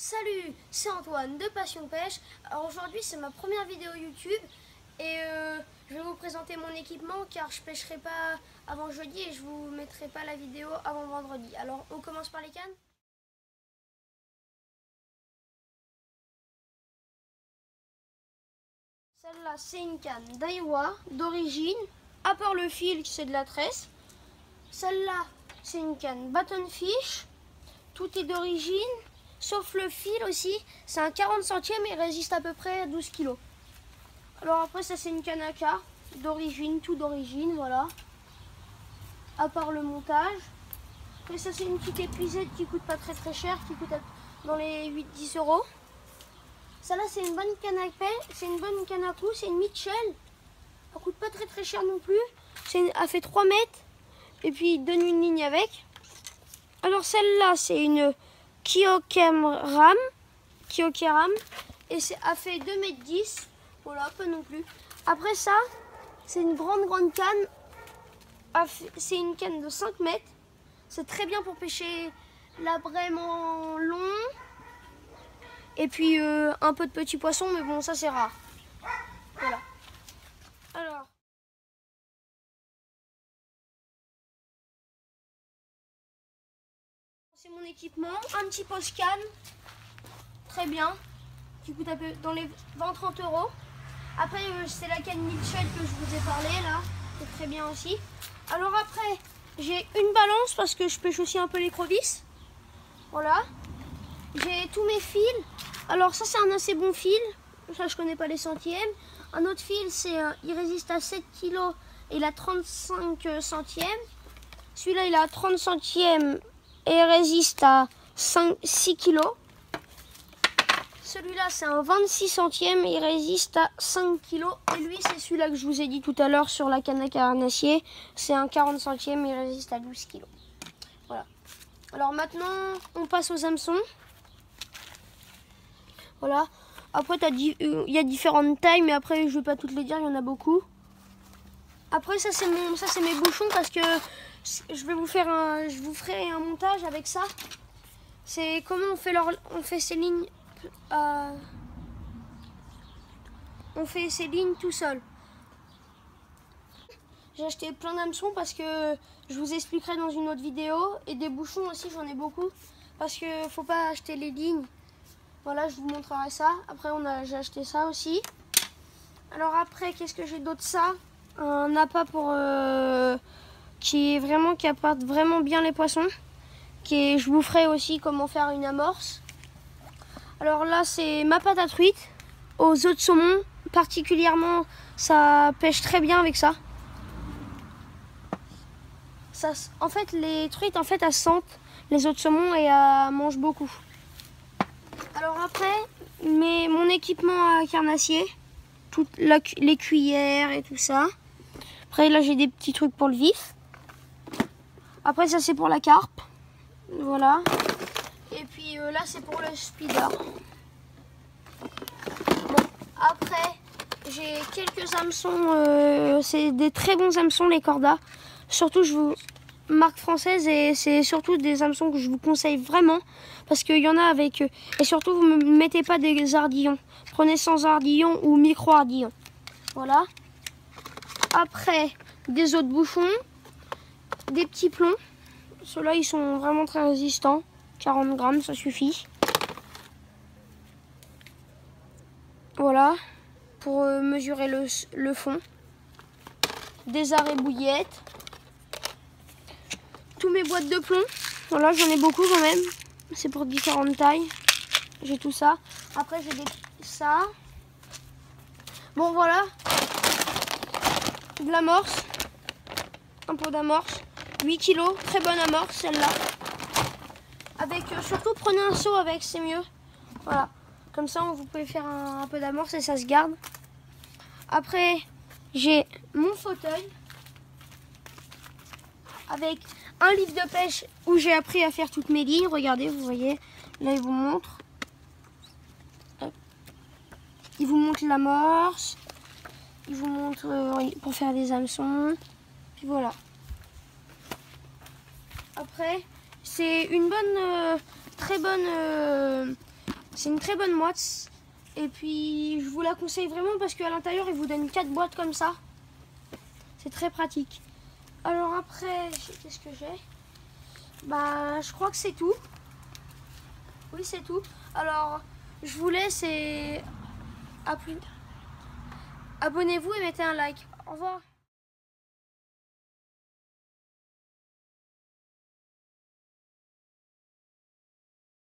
Salut, c'est Antoine de Passion Pêche. Alors aujourd'hui c'est ma première vidéo YouTube et je vais vous présenter mon équipement car je pêcherai pas avant jeudi et je vous mettrai pas la vidéo avant vendredi. Alors on commence par les cannes. Celle-là c'est une canne Daiwa d'origine, à part le fil c'est de la tresse. Celle-là c'est une canne Buttonfish, tout est d'origine. Sauf le fil aussi, c'est un 40 centièmes et il résiste à peu près à 12 kg. Alors après ça c'est une Kanaka d'origine, tout d'origine, voilà. À part le montage. Et ça c'est une petite épuisette qui coûte pas très cher, qui coûte dans les 8-10 euros. Celle-là c'est une bonne canne à pêche, c'est une bonne canne à coups, c'est une Mitchell. Elle coûte pas très cher non plus. Elle fait 3 mètres et puis il donne une ligne avec. Alors celle-là c'est une Kyokeram et a fait 2,10 m. Voilà, pas non plus. Après ça, c'est une grande canne. C'est une canne de 5 mètres. C'est très bien pour pêcher la vraiment long. Et puis un peu de petits poissons, mais bon, ça c'est rare. Voilà. Alors. C'est mon équipement. Un petit post-can. Très bien. Qui coûte un peu dans les 20-30 euros. Après c'est la canne Mitchell que je vous ai parlé là, c'est très bien aussi. Alors après j'ai une balance parce que je pêche aussi un peu les crevisses. Voilà. J'ai tous mes fils. Alors ça c'est un assez bon fil. Ça je connais pas les centièmes. Un autre fil c'est il résiste à 7 kg et il a 35 centièmes. Celui-là il a 30 centièmes et il résiste à 6 kg. Celui-là, c'est un 26 centièmes, il résiste à 5 kg. Et lui, c'est celui-là que je vous ai dit tout à l'heure sur la canne à carnassier. C'est un 40 centièmes, il résiste à 12 kg. Voilà. Alors maintenant, on passe aux hameçons. Voilà. Après, il y a différentes tailles, mais après, je ne vais pas toutes les dire, il y en a beaucoup. Après, ça, c'est mes bouchons parce que je vous ferai un montage avec ça. C'est comment on fait ces lignes. On fait ces lignes tout seul. J'ai acheté plein d'hameçons parce que je vous expliquerai dans une autre vidéo. Et des bouchons aussi, j'en ai beaucoup. Parce que faut pas acheter les lignes. Voilà, je vous montrerai ça. Après, j'ai acheté ça aussi. Alors après, qu'est-ce que j'ai d'autre? Ça, un appât qui apporte vraiment bien les poissons. Je vous ferai aussi comment faire une amorce. Alors là, c'est ma pâte à truite aux œufs de saumon. Particulièrement, ça pêche très bien avec ça. En fait, les truites, elles sentent les œufs de saumon et elles mangent beaucoup. Alors après, mon équipement à carnassier, les cuillères et tout ça. Après, là, j'ai des petits trucs pour le vif. Après, ça, c'est pour la carpe. Voilà. Et puis là, c'est pour le speeder. Bon, après, j'ai quelques hameçons. C'est des très bons hameçons, les Corda. Surtout, marque française, et c'est surtout des hameçons que je vous conseille vraiment. Parce qu'il y en a avec... et surtout, vous ne mettez pas des ardillons. Prenez sans ardillon ou micro-ardillon. Voilà. Après, des autres bouchons. Des petits plombs. Ceux-là, ils sont vraiment très résistants. 40 grammes, ça suffit. Voilà, pour mesurer le fond. Des arrêts bouillettes. Tous mes boîtes de plomb. Voilà, j'en ai beaucoup quand même. C'est pour différentes tailles. J'ai tout ça. Après, j'ai ça. Bon, voilà. De l'amorce. Un pot d'amorce. 8 kg. Très bonne amorce, celle-là. Avec, surtout, prenez un seau avec, c'est mieux. Voilà. Comme ça, vous pouvez faire un peu d'amorce et ça se garde. Après, j'ai mon fauteuil avec un livre de pêche où j'ai appris à faire toutes mes lignes. Regardez, vous voyez, là, il vous montre. Il vous montre l'amorce. Il vous montre pour faire des hameçons. Puis voilà. Après, c'est une bonne, très bonne C'est une très bonne boîte. Et puis je vous la conseille vraiment parce qu'à l'intérieur il vous donne 4 boîtes comme ça. C'est très pratique. Alors après, qu'est-ce que j'ai? Bah je crois que c'est tout. Oui c'est tout. Alors je vous laisse et à plus. Abonnez-vous et mettez un like. Au revoir.